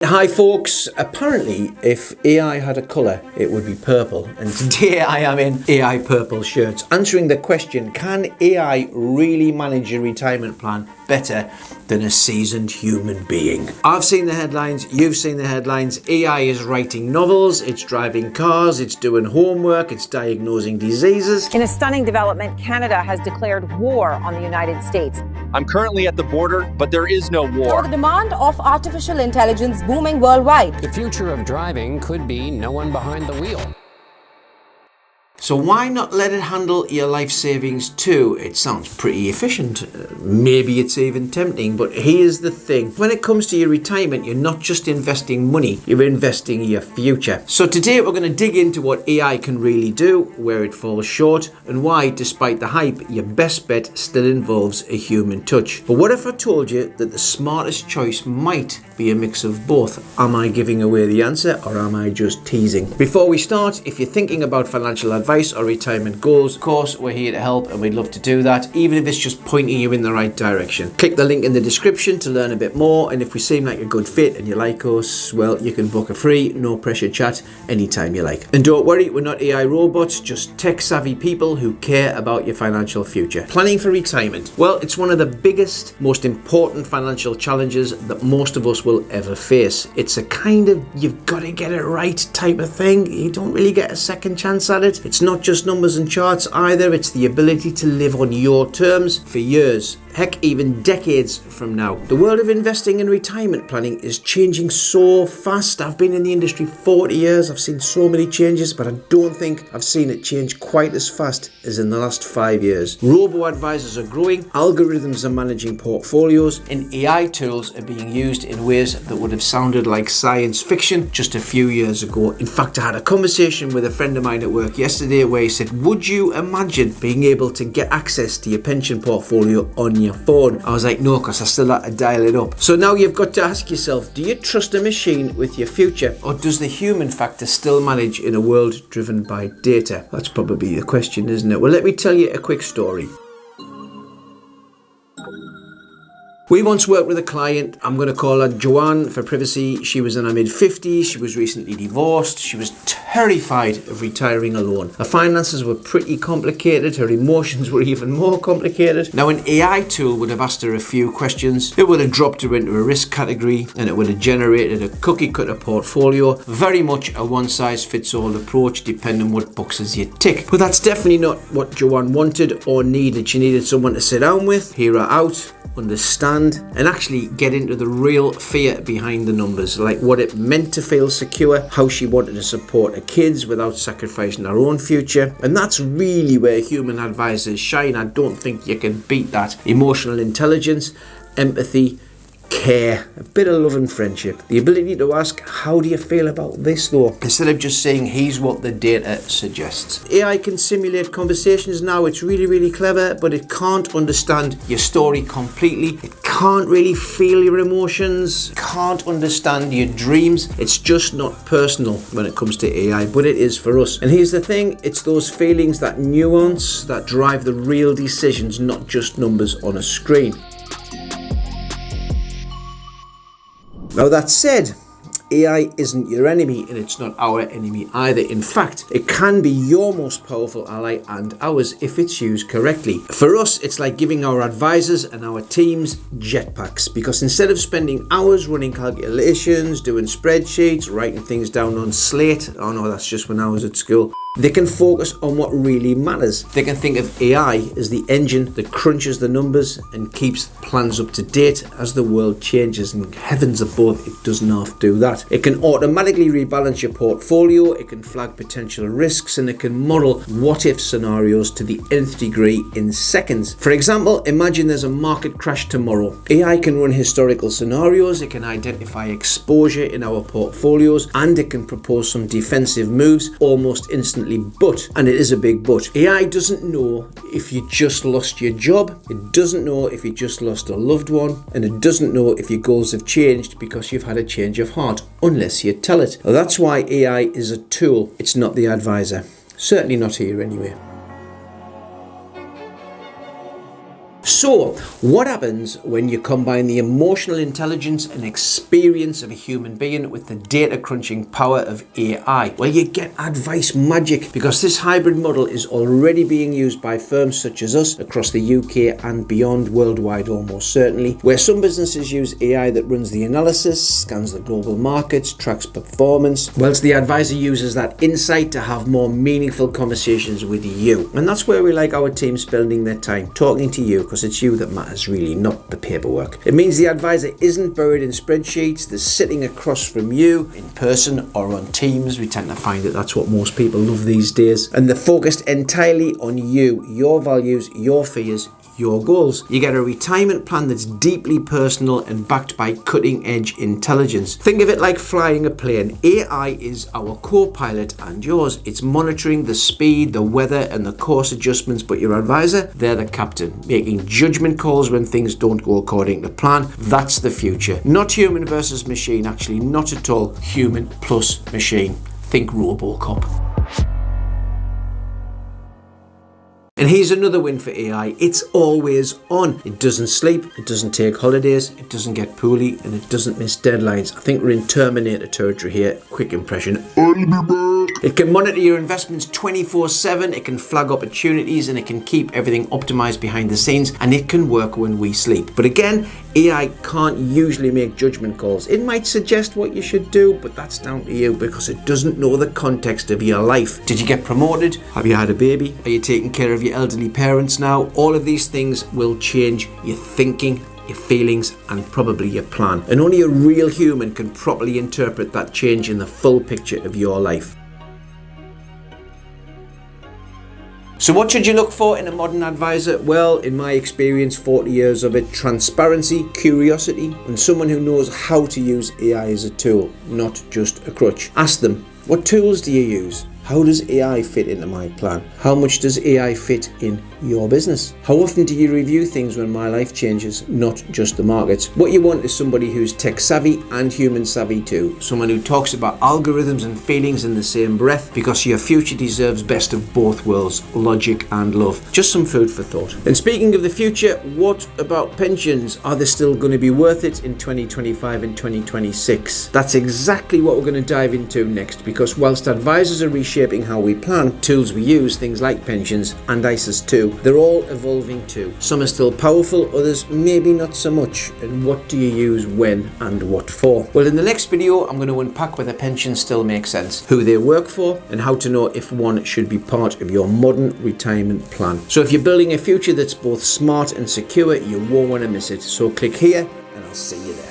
Hi folks, apparently if AI had a colour it would be purple, and today I am in AI purple shirts answering the question, can AI really manage a retirement plan better than a seasoned human being? I've seen the headlines, you've seen the headlines. AI is writing novels, it's driving cars, it's doing homework, it's diagnosing diseases. In a stunning development, Canada has declared war on the United States. I'm currently at the border, but there is no For war. the demand of artificial intelligence booming worldwide. The future of driving could be no one behind the wheel. So why not let it handle your life savings too? It sounds pretty efficient. Maybe it's even tempting, but here's the thing. When it comes to your retirement, you're not just investing money, you're investing your future. So today we're going to dig into what AI can really do, where it falls short, and why, despite the hype, your best bet still involves a human touch. But what if I told you that the smartest choice might be a mix of both? Am I giving away the answer, or am I just teasing? Before we start, if you're thinking about financial advice or retirement goals, of course we're here to help and we'd love to do that, even if it's just pointing you in the right direction. Click the link in the description to learn a bit more, and if we seem like a good fit and you like us, well, you can book a free, no pressure chat anytime you like. And don't worry, we're not AI robots, just tech savvy people who care about your financial future. Planning for retirement. Well, it's one of the biggest, most important financial challenges that most of us will ever face. It's a kind of you've got to get it right type of thing. You don't really get a second chance at it. It's not just numbers and charts either, it's the ability to live on your terms for years, heck, even decades from now. The world of investing and retirement planning is changing so fast. I've been in the industry 40 years, I've seen so many changes, but I don't think I've seen it change quite as fast as in the last 5 years. Robo-advisors are growing, algorithms are managing portfolios, and AI tools are being used in ways that would have sounded like science fiction just a few years ago. In fact, I had a conversation with a friend of mine at work yesterday where he said, would you imagine being able to get access to your pension portfolio on your phone? I was like, no, because I still have to dial it up. So now you've got to ask yourself, do you trust a machine with your future, or does the human factor still manage in a world driven by data? That's probably the question, isn't it? Well, let me tell you a quick story. We once worked with a client, I'm going to call her Joanne for privacy. She was in her mid-50s, she was recently divorced, she was terrified of retiring alone. Her finances were pretty complicated, her emotions were even more complicated. Now an AI tool would have asked her a few questions, it would have dropped her into a risk category, and it would have generated a cookie cutter portfolio, very much a one-size-fits-all approach depending on what boxes you tick. But that's definitely not what Joanne wanted or needed. She needed someone to sit down with, hear her out, understand, and actually get into the real fear behind the numbers, like what it meant to feel secure, how she wanted to support her kids without sacrificing her own future. And that's really where human advisors shine. I don't think you can beat that. Emotional intelligence, empathy, care, a bit of love and friendship. The ability to ask, how do you feel about this though? Instead of just saying, here's what the data suggests. AI can simulate conversations now. It's really, really clever, but it can't understand your story completely. It can't really feel your emotions, can't understand your dreams. It's just not personal when it comes to AI, but it is for us. And here's the thing, it's those feelings, that nuance, that drive the real decisions, not just numbers on a screen. Now that said, AI isn't your enemy, and it's not our enemy either. In fact, it can be your most powerful ally and ours if it's used correctly. For us, it's like giving our advisors and our teams jetpacks, because instead of spending hours running calculations, doing spreadsheets, writing things down on slate, oh no, that's just when I was at school, they can focus on what really matters. They can think of AI as the engine that crunches the numbers and keeps plans up to date as the world changes, and heavens above, it doesn't have to do that. It can automatically rebalance your portfolio, it can flag potential risks, and it can model what-if scenarios to the nth degree in seconds. For example, imagine there's a market crash tomorrow. AI can run historical scenarios, it can identify exposure in our portfolios, and it can propose some defensive moves almost instantly. But, and it is a big but, AI doesn't know if you just lost your job, it doesn't know if you just lost a loved one, and it doesn't know if your goals have changed because you've had a change of heart, unless you tell it. Now, that's why AI is a tool, it's not the advisor. Certainly not here anyway. So, what happens when you combine the emotional intelligence and experience of a human being with the data crunching power of AI? Well, you get advice magic, because this hybrid model is already being used by firms such as us across the UK and beyond, worldwide almost certainly, where some businesses use AI that runs the analysis, scans the global markets, tracks performance, whilst the advisor uses that insight to have more meaningful conversations with you. And that's where we like our team spending their time, talking to you, because it's you that matters really, not the paperwork. It means the advisor isn't buried in spreadsheets, they're sitting across from you in person or on Teams. We tend to find that that's what most people love these days. And they're focused entirely on you, your values, your fears, your goals. You get a retirement plan that's deeply personal and backed by cutting-edge intelligence. Think of it like flying a plane. AI is our co-pilot and yours. It's monitoring the speed, the weather, and the course adjustments, but your advisor, they're the captain, making judgment calls when things don't go according to plan. That's the future. Not human versus machine, actually, not at all. Human plus machine. Think RoboCop. And here's another win for AI. It's always on. It doesn't sleep, it doesn't take holidays, it doesn't get poorly, and it doesn't miss deadlines. I think we're in Terminator territory here. Quick impression. It can monitor your investments 24/7, it can flag opportunities, and it can keep everything optimized behind the scenes, and it can work when we sleep. But again, AI can't usually make judgment calls. It might suggest what you should do, but that's down to you, because it doesn't know the context of your life. Did you get promoted? Have you had a baby? Are you taking care of your elderly parents now? All of these things will change your thinking, your feelings, and probably your plan. And only a real human can properly interpret that change in the full picture of your life. So what should you look for in a modern advisor? Well, in my experience, 40 years of it, transparency, curiosity, and someone who knows how to use AI as a tool, not just a crutch. Ask them, what tools do you use? How does AI fit into my plan? How much does AI fit in your business? How often do you review things when my life changes, not just the markets? What you want is somebody who's tech savvy and human savvy too. Someone who talks about algorithms and feelings in the same breath, because your future deserves best of both worlds, logic and love. Just some food for thought. And speaking of the future, what about pensions? Are they still going to be worth it in 2025 and 2026? That's exactly what we're going to dive into next, because whilst advisors are reshaping how we plan, tools we use, things like pensions and ISAs too, they're all evolving too. Some are still powerful, others maybe not so much. And what do you use when and what for? Well, in the next video, I'm going to unpack whether pensions still make sense, who they work for, and how to know if one should be part of your modern retirement plan. So if you're building a future that's both smart and secure, you won't want to miss it. So click here and I'll see you there.